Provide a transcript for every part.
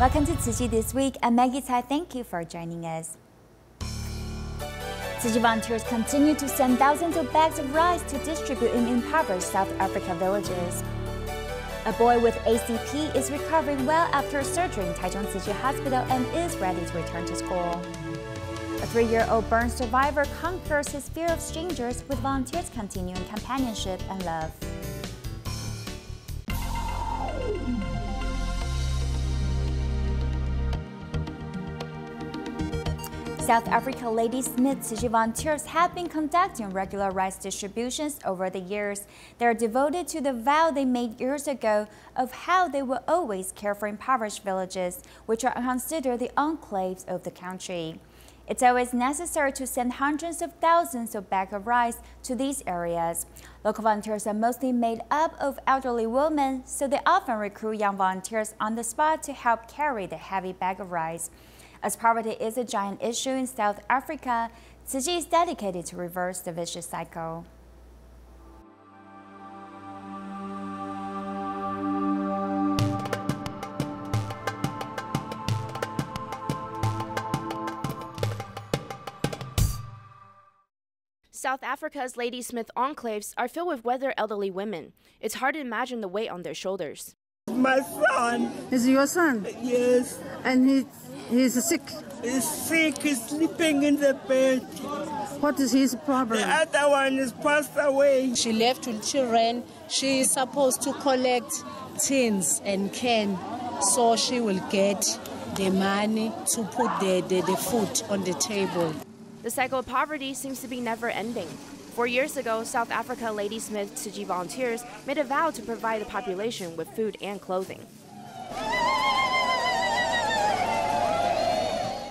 Welcome to Tzu Chi This Week. I'm Maggie Tsai. Thank you for joining us. Tzu Chi volunteers continue to send thousands of bags of rice to distribute in impoverished South Africa villages. A boy with ACP is recovering well after surgery in Taichung Tzu Chi Hospital and is ready to return to school. A 3-year-old burn survivor conquers his fear of strangers with volunteers continuing companionship and love. South Africa Ladysmith Tzu Chi volunteers have been conducting regular rice distributions over the years. They are devoted to the vow they made years ago of how they will always care for impoverished villages, which are considered the enclaves of the country. It's always necessary to send hundreds of thousands of bags of rice to these areas. Local volunteers are mostly made up of elderly women, so they often recruit young volunteers on the spot to help carry the heavy bag of rice. As poverty is a giant issue in South Africa, Tzu Chi is dedicated to reverse the vicious cycle. South Africa's Ladysmith enclaves are filled with weathered elderly women. It's hard to imagine the weight on their shoulders. My son. Is your son? Yes. And he's sick? He's sick. He's sleeping in the bed. What is his problem? The other one is passed away. She left with children. She is supposed to collect tins and can, so she will get the money to put the food on the table. The cycle of poverty seems to be never ending. 4 years ago, South Africa Ladysmith Tzu Chi volunteers made a vow to provide the population with food and clothing.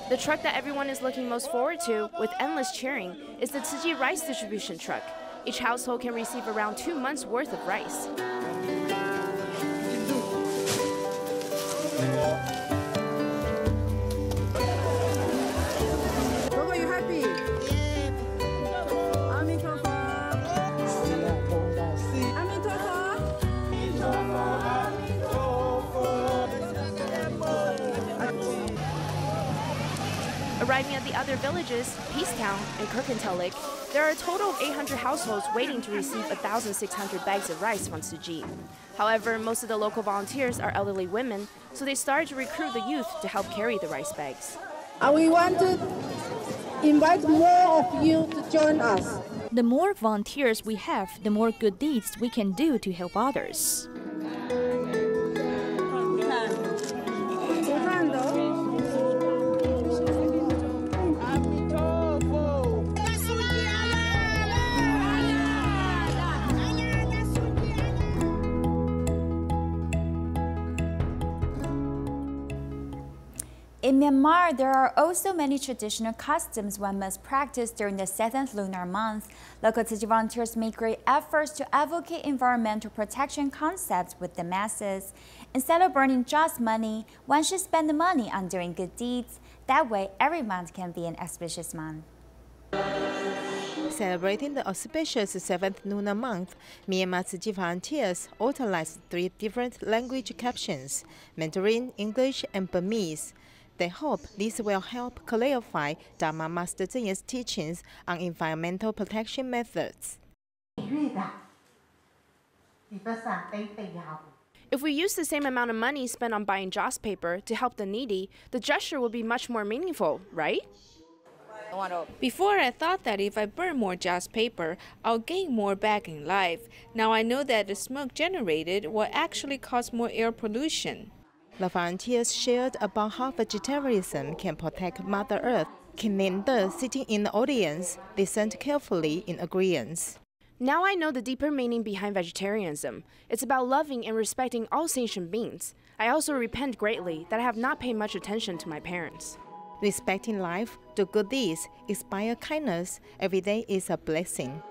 The truck that everyone is looking most forward to, with endless cheering, is the Tzu Chi rice distribution truck. Each household can receive around 2 months' worth of rice. Are you happy? Arriving at the other villages, Peacetown and Kirkintillik, there are a total of 800 households waiting to receive 1,600 bags of rice from Tzu Chi. However, most of the local volunteers are elderly women, so they started to recruit the youth to help carry the rice bags. We want to invite more of you to join us. The more volunteers we have, the more good deeds we can do to help others. In Myanmar, there are also many traditional customs one must practice during the 7th lunar month. Local Tzu Chi volunteers make great efforts to advocate environmental protection concepts with the masses. Instead of burning just money, one should spend the money on doing good deeds. That way, every month can be an auspicious month. Celebrating the auspicious 7th lunar month, Myanmar Tzu Chi volunteers utilized 3 different language captions: Mandarin, English, and Burmese. They hope this will help clarify Dharma Master Cheng Yen's teachings on environmental protection methods. If we use the same amount of money spent on buying joss paper to help the needy, the gesture will be much more meaningful, right? Before, I thought that if I burn more joss paper, I'll gain more back in life. Now I know that the smoke generated will actually cause more air pollution. The volunteers shared about how vegetarianism can protect Mother Earth. Kim Lin-de, sitting in the audience, listened carefully in agreement. Now I know the deeper meaning behind vegetarianism. It's about loving and respecting all sentient beings. I also repent greatly that I have not paid much attention to my parents. Respecting life, do good deeds, inspire kindness. Every day is a blessing.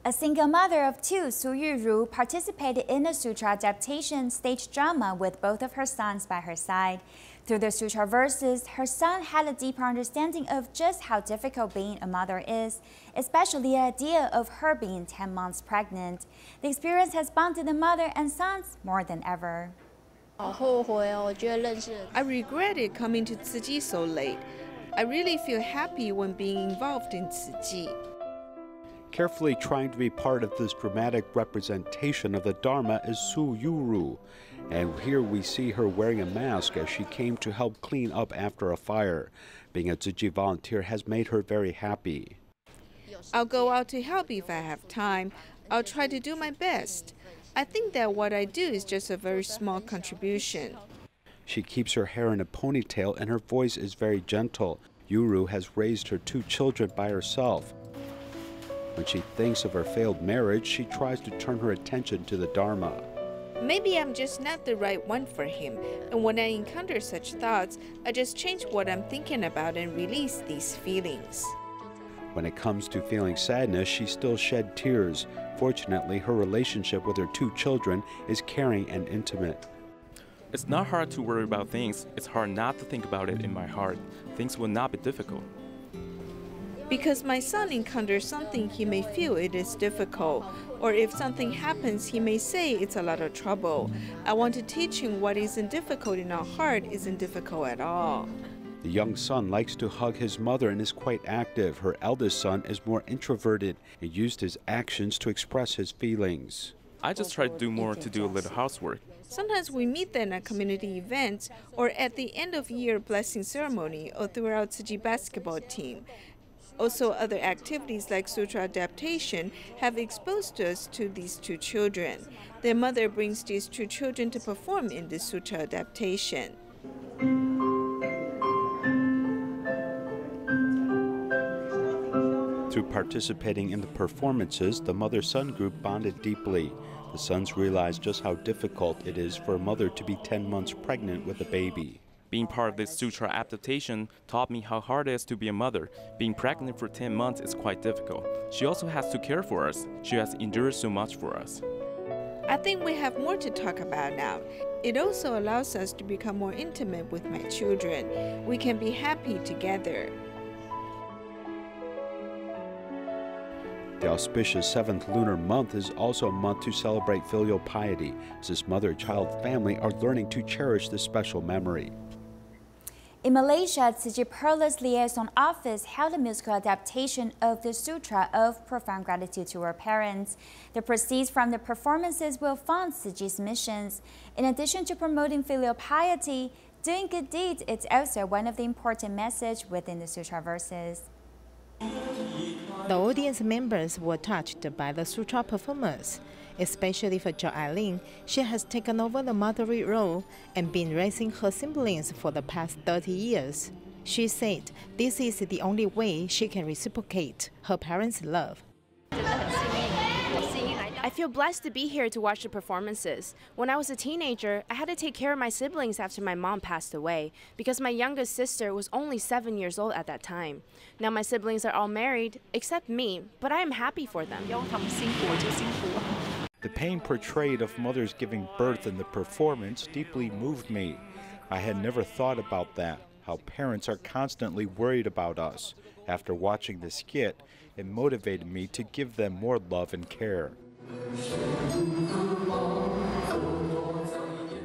A single mother of 2, Su Yuru, participated in a sutra adaptation stage drama with both of her sons by her side. Through the sutra verses, her son had a deeper understanding of just how difficult being a mother is, especially the idea of her being 10 months pregnant. The experience has bonded the mother and sons more than ever. I regretted coming to Tzu Chi so late. I really feel happy when being involved in Tzu Chi. Carefully trying to be part of this dramatic representation of the Dharma is Su Yuru. And here we see her wearing a mask as she came to help clean up after a fire. Being a Tzu Chi volunteer has made her very happy. I'll go out to help if I have time. I'll try to do my best. I think that what I do is just a very small contribution. She keeps her hair in a ponytail and her voice is very gentle. Yuru has raised her 2 children by herself. When she thinks of her failed marriage, she tries to turn her attention to the Dharma. Maybe I'm just not the right one for him, and when I encounter such thoughts, I just change what I'm thinking about and release these feelings. When it comes to feeling sadness, she still shed tears. Fortunately, her relationship with her 2 children is caring and intimate. It's not hard to worry about things. It's hard not to think about it in my heart. Things will not be difficult. Because my son encounters something, he may feel it is difficult. Or if something happens, he may say it's a lot of trouble. I want to teach him what isn't difficult in our heart isn't difficult at all. The young son likes to hug his mother and is quite active. Her eldest son is more introverted and used his actions to express his feelings. I just try to do more to do a little housework. Sometimes we meet them at community events or at the end of year blessing ceremony or through our Tzu Chi basketball team. Also, other activities like sutra adaptation have exposed us to these 2 children. Their mother brings these 2 children to perform in this sutra adaptation. Through participating in the performances, the mother-son group bonded deeply. The sons realized just how difficult it is for a mother to be 10 months pregnant with a baby. Being part of this sutra adaptation taught me how hard it is to be a mother. Being pregnant for 10 months is quite difficult. She also has to care for us. She has endured so much for us. I think we have more to talk about now. It also allows us to become more intimate with my children. We can be happy together. The auspicious 7th lunar month is also a month to celebrate filial piety, as this mother-child family are learning to cherish this special memory. In Malaysia, Tzu Chi Perla's liaison office held a musical adaptation of the Sutra of Profound Gratitude to her parents. The proceeds from the performances will fund Tzu Chi's missions. In addition to promoting filial piety, doing good deeds is also one of the important messages within the Sutra verses. The audience members were touched by the sutra performance, especially for Jo Eileen. She has taken over the motherly role and been raising her siblings for the past 30 years. She said this is the only way she can reciprocate her parents' love. I feel blessed to be here to watch the performances. When I was a teenager, I had to take care of my siblings after my mom passed away because my youngest sister was only 7 years old at that time. Now my siblings are all married, except me, but I am happy for them. The pain portrayed of mothers giving birth in the performance deeply moved me. I had never thought about that, how parents are constantly worried about us. After watching the skit, it motivated me to give them more love and care.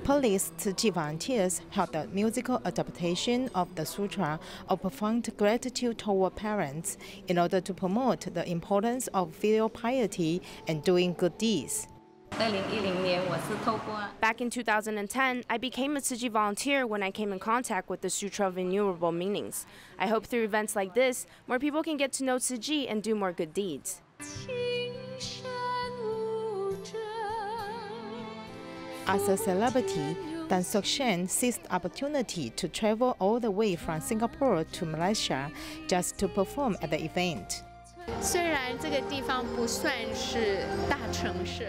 Police Tzu Chi volunteers held a musical adaptation of the Sutra of Profound Gratitude toward parents in order to promote the importance of filial piety and doing good deeds. Back in 2010, I became a Tzu Chi volunteer when I came in contact with the Sutra of Innumerable Meanings. I hope through events like this, more people can get to know Tzu Chi and do more good deeds. As a celebrity, Dan Sok Shen seized the opportunity to travel all the way from Singapore to Malaysia just to perform at the event.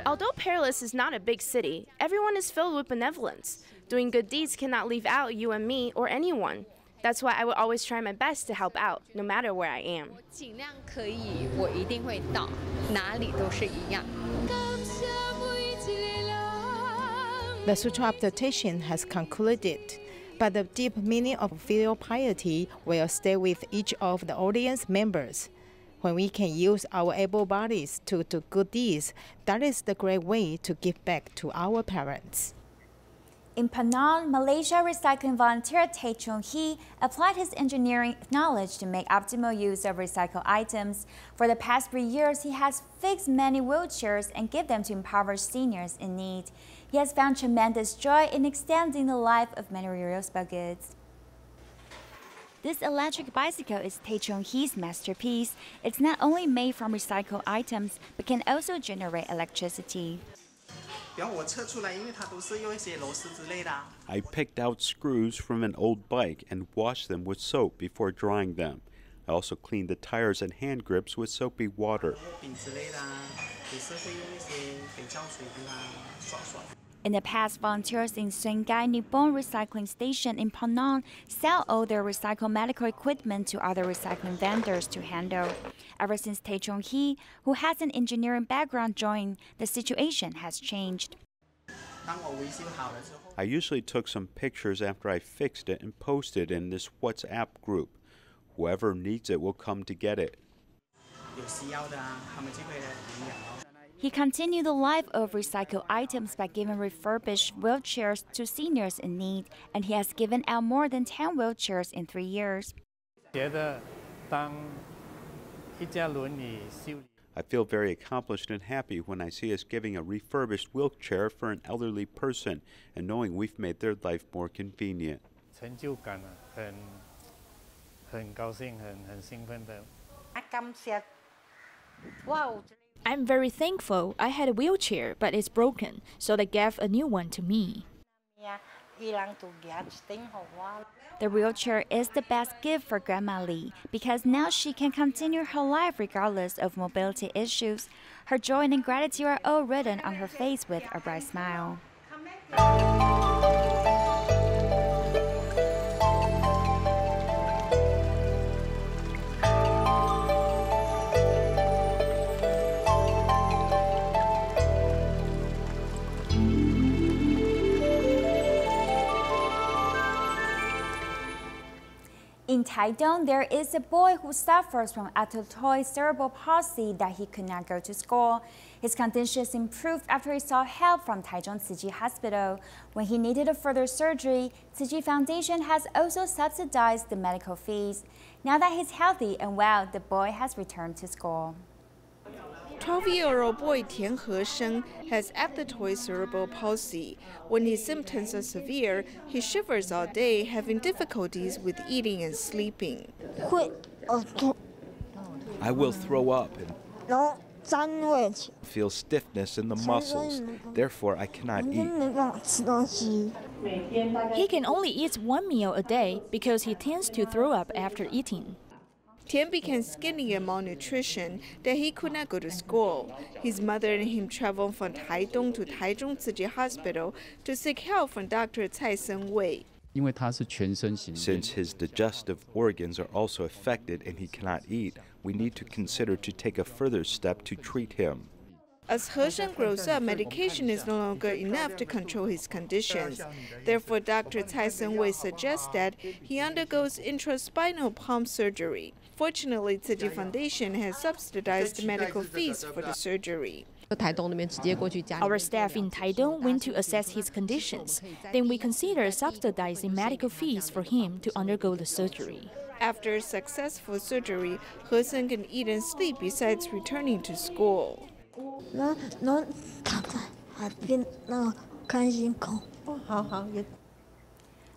Although Peerless is not a big city, everyone is filled with benevolence. Doing good deeds cannot leave out you and me or anyone. That's why I will always try my best to help out, no matter where I am. The Sutra adaptation has concluded, but the deep meaning of filial piety will stay with each of the audience members. When we can use our able bodies to do good deeds, that is the great way to give back to our parents. In Penang, Malaysia, recycling volunteer Taichung He applied his engineering knowledge to make optimal use of recycled items. For the past 3 years, he has fixed many wheelchairs and given them to impoverished seniors in need. He has found tremendous joy in extending the life of many reusable goods. This electric bicycle is Taichung He's masterpiece. It's not only made from recycled items, but can also generate electricity. I picked out screws from an old bike and washed them with soap before drying them. I also cleaned the tires and hand grips with soapy water. In the past, volunteers in Sungai Nippon Recycling Station in Penang sell all their recycled medical equipment to other recycling vendors to handle. Ever since Taichung He, who has an engineering background, joined, the situation has changed. I usually took some pictures after I fixed it and posted in this WhatsApp group. Whoever needs it will come to get it. He continued the life of recycled items by giving refurbished wheelchairs to seniors in need, and he has given out more than 10 wheelchairs in 3 years. I feel very accomplished and happy when I see us giving a refurbished wheelchair for an elderly person and knowing we've made their life more convenient. I'm very thankful. I had a wheelchair, but it's broken, so they gave a new one to me. The wheelchair is the best gift for Grandma Lee because now she can continue her life regardless of mobility issues. Her joy and gratitude are all written on her face with a bright smile. In Taichung, there is a boy who suffers from atrophied cerebral palsy that he could not go to school. His condition improved after he sought help from Taichung Tzu Chi Hospital. When he needed a further surgery, Tzu Chi Foundation has also subsidized the medical fees. Now that he's healthy and well, the boy has returned to school. 12-year-old boy Tian Hesheng has atrophied cerebral palsy. When his symptoms are severe, he shivers all day, having difficulties with eating and sleeping. I will throw up and feel stiffness in the muscles. Therefore, I cannot eat. He can only eat 1 meal a day because he tends to throw up after eating. Tian became skinny and malnutrition that he could not go to school. His mother and him traveled from Taichung to Taichung Tzu Chi Hospital to seek help from Dr. Taichung Tzu. Since his digestive organs are also affected and he cannot eat, we need to consider to take a further step to treat him. As Hesheng grows up, medication is no longer enough to control his conditions. Therefore, Dr. Taichung Tzu suggests that he undergoes intraspinal pump surgery. Fortunately, Tzu Chi Foundation has subsidized the medical fees for the surgery. Our staff in Taichung went to assess his conditions. Then we considered subsidizing medical fees for him to undergo the surgery. After successful surgery, Hesheng can eat and sleep besides returning to school.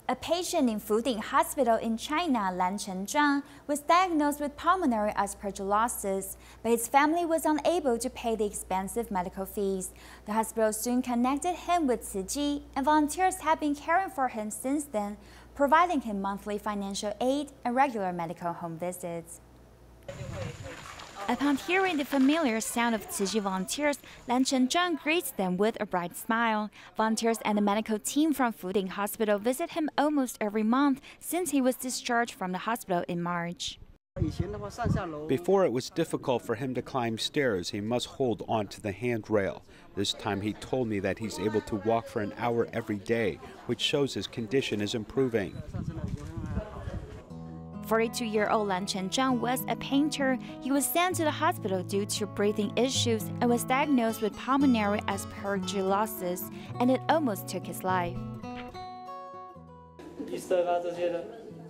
A patient in Fuding Hospital in China, Lan Chenzhang, was diagnosed with pulmonary aspergillosis, but his family was unable to pay the expensive medical fees. The hospital soon connected him with Tzu Chi, and volunteers have been caring for him since then, providing him monthly financial aid and regular medical home visits. Upon hearing the familiar sound of Tzu Chi volunteers, Lan Chenzhang greets them with a bright smile. Volunteers and the medical team from Fuding Hospital visit him almost every month since he was discharged from the hospital in March. Before, it was difficult for him to climb stairs. He must hold on to the handrail. This time he told me that he's able to walk for an hour every day, which shows his condition is improving. 42-year-old Lan Chenzhang was a painter. He was sent to the hospital due to breathing issues and was diagnosed with pulmonary aspergillosis, and it almost took his life.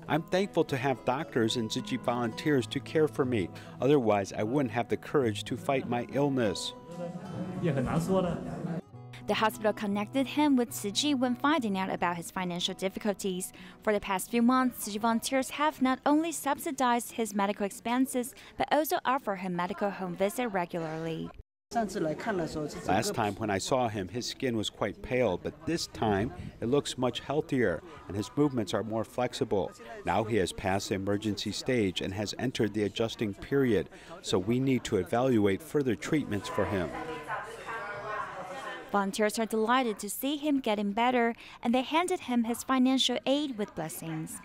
I'm thankful to have doctors and Tzu Chi volunteers to care for me. Otherwise, I wouldn't have the courage to fight my illness. The hospital connected him with Tzu Chi when finding out about his financial difficulties. For the past few months, Tzu Chi volunteers have not only subsidized his medical expenses, but also offer him medical home visit regularly. Last time when I saw him, his skin was quite pale, but this time it looks much healthier and his movements are more flexible. Now he has passed the emergency stage and has entered the adjusting period, so we need to evaluate further treatments for him. Volunteers are delighted to see him getting better, and they handed him his financial aid with blessings.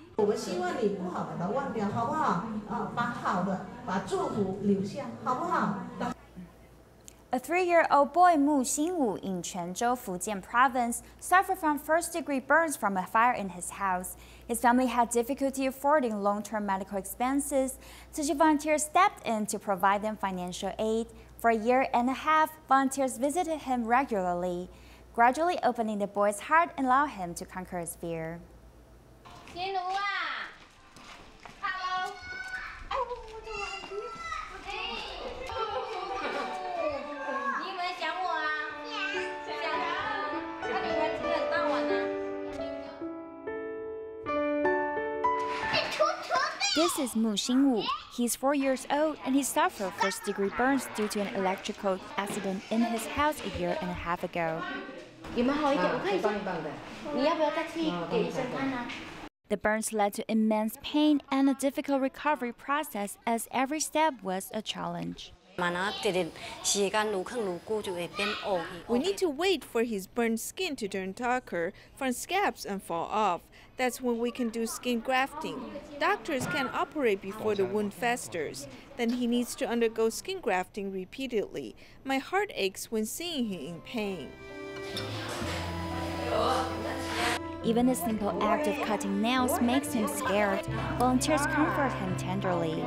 A 3-year-old boy, Mu Xingwu, in Quanzhou, Fujian province, suffered from first-degree burns from a fire in his house. His family had difficulty affording long-term medical expenses. Tzu Chi volunteers stepped in to provide them financial aid. For a year and a half, volunteers visited him regularly, gradually opening the boy's heart and allowed him to conquer his fear. This is Mu Xingwu. He's 4 years old and he suffered first-degree burns due to an electrical accident in his house a year and a half ago. The burns led to immense pain and a difficult recovery process as every step was a challenge. We need to wait for his burned skin to turn darker from scabs and fall off. That's when we can do skin grafting. Doctors can operate before the wound festers. Then he needs to undergo skin grafting repeatedly. My heart aches when seeing him in pain. Even the simple act of cutting nails makes him scared. Volunteers comfort him tenderly.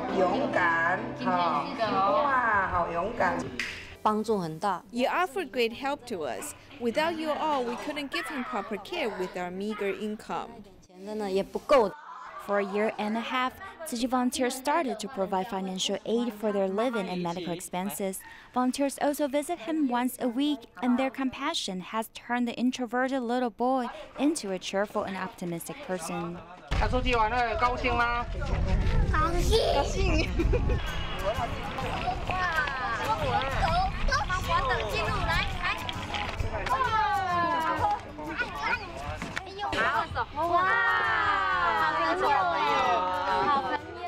You offered great help to us. Without you all, we couldn't give him proper care with our meager income. For a year and a half, Tzu Chi volunteers started to provide financial aid for their living and medical expenses. Volunteers also visit him once a week, and their compassion has turned the introverted little boy into a cheerful and optimistic person.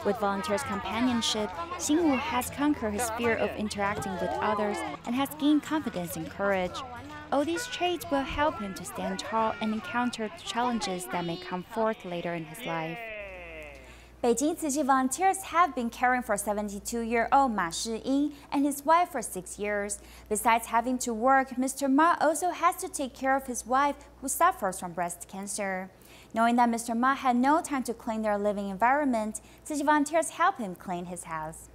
With volunteers' companionship, Xingwu has conquered his fear of interacting with others and has gained confidence and courage. All these traits will help him to stand tall and encounter challenges that may come forth later in his life. Beijing Tzu Chi volunteers have been caring for 72-year-old Ma Shiying and his wife for 6 years. Besides having to work, Mr. Ma also has to take care of his wife, who suffers from breast cancer. Knowing that Mr. Ma had no time to clean their living environment, Tzu Chi volunteers help him clean his house.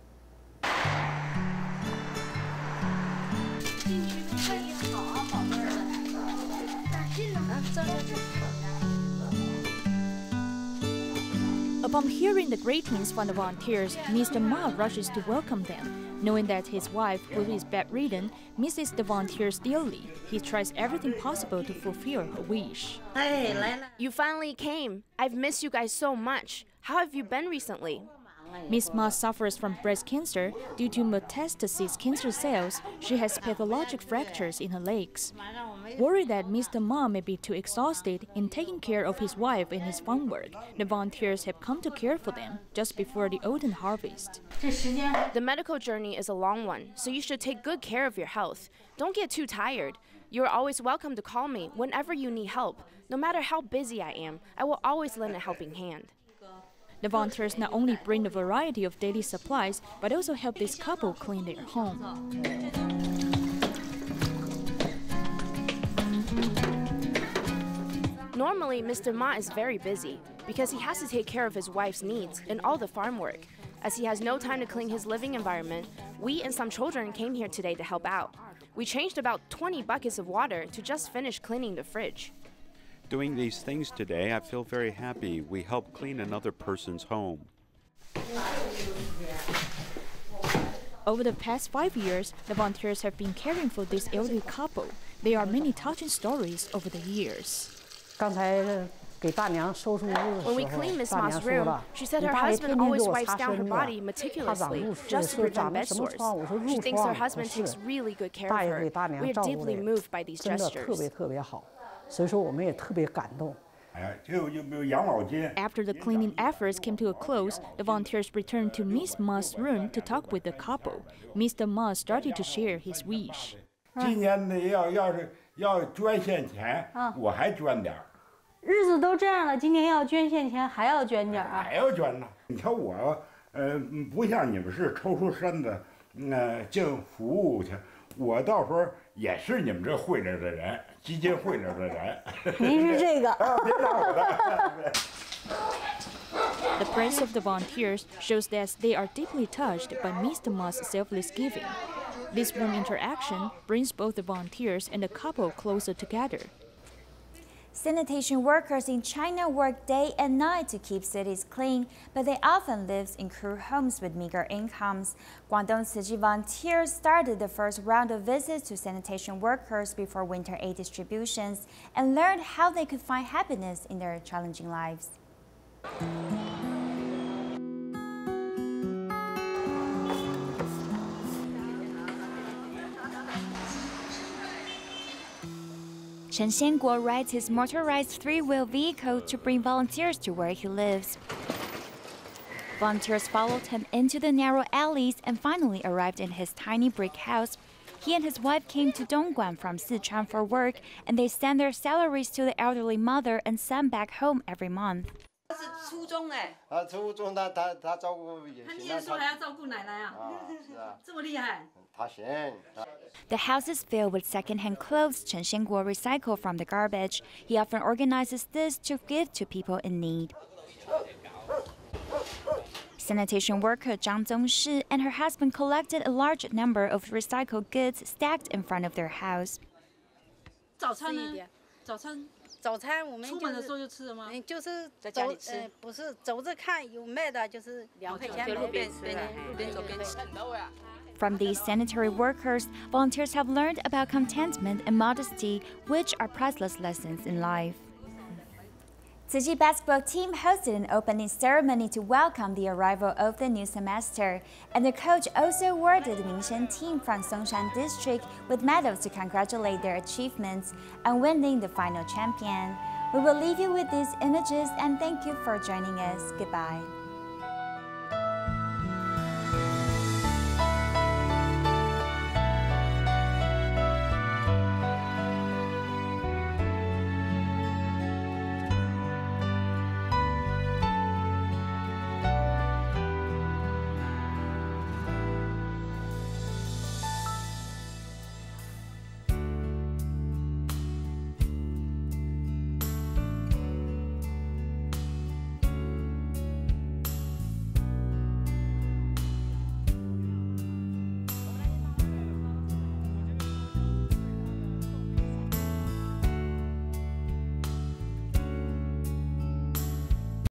Upon hearing the greetings from the volunteers, Mr. Ma rushes to welcome them. Knowing that his wife, who is bedridden, misses the volunteers dearly, he tries everything possible to fulfill her wish. You finally came. I've missed you guys so much. How have you been recently? Miss Ma suffers from breast cancer. Due to metastasis cancer cells, she has pathologic fractures in her legs. Worried that Mr. Ma may be too exhausted in taking care of his wife and his farm work, the volunteers have come to care for them just before the autumn harvest. The medical journey is a long one, so you should take good care of your health. Don't get too tired. You're always welcome to call me whenever you need help. No matter how busy I am, I will always lend a helping hand. The volunteers not only bring a variety of daily supplies, but also help this couple clean their home. Normally, Mr. Ma is very busy because he has to take care of his wife's needs and all the farm work. As he has no time to clean his living environment, we and some children came here today to help out. We changed about 20 buckets of water to just finish cleaning the fridge. Doing these things today, I feel very happy. We help clean another person's home. Over the past 5 years, the volunteers have been caring for this elderly couple. There are many touching stories over the years. When we cleaned Miss Ma's room, she said her husband always wipes down her body meticulously just to prevent bed sores. She thinks her husband takes really good care of her. We are deeply moved by these gestures. After the cleaning efforts came to a close, the volunteers returned to Miss Ma's room to talk with the couple. Mr. Ma started to share his wish. 今年的要捐献钱，我还捐点儿。日子都这样了，今年要捐献钱还要捐点啊？还要捐呢。你瞧我，不像你们是抽出身子，净服务去。我到时候也是你们这会里的人，基金会里的人。您是这个。别拿我的。The praise of the volunteers shows that they are deeply touched by Mr. Ma's selfless giving. This warm interaction brings both the volunteers and the couple closer together. Sanitation workers in China work day and night to keep cities clean, but they often live in crew homes with meager incomes. Guangdong Tzu Chi volunteers started the first round of visits to sanitation workers before winter aid distributions and learned how they could find happiness in their challenging lives. Chen Xianguo rides his motorized three-wheel vehicle to bring volunteers to where he lives. Volunteers followed him into the narrow alleys and finally arrived in his tiny brick house. He and his wife came to Dongguan from Sichuan for work, and they send their salaries to the elderly mother and son back home every month. 他是初中哎，初中他照顾也行。他念书还要照顾奶奶啊？是啊，这么厉害。他行。The house is filled with second-hand clothes Chen Xianguo recycled from the garbage. He often organizes this to give to people in need. Sanitation worker Zhang Zongshi and her husband collected a large number of recycled goods stacked in front of their house. 早餐呢？早餐我们出门的时候就吃了吗？就是在家里吃，不是走着看有卖的，就是2块钱路边走边吃。From these sanitary workers, volunteers have learned about contentment and modesty, which are priceless lessons in life. Tzu Chi basketball team hosted an opening ceremony to welcome the arrival of the new semester, and the coach also awarded the Mingshan team from Songshan district with medals to congratulate their achievements and winning the final champion. We will leave you with these images and thank you for joining us. Goodbye.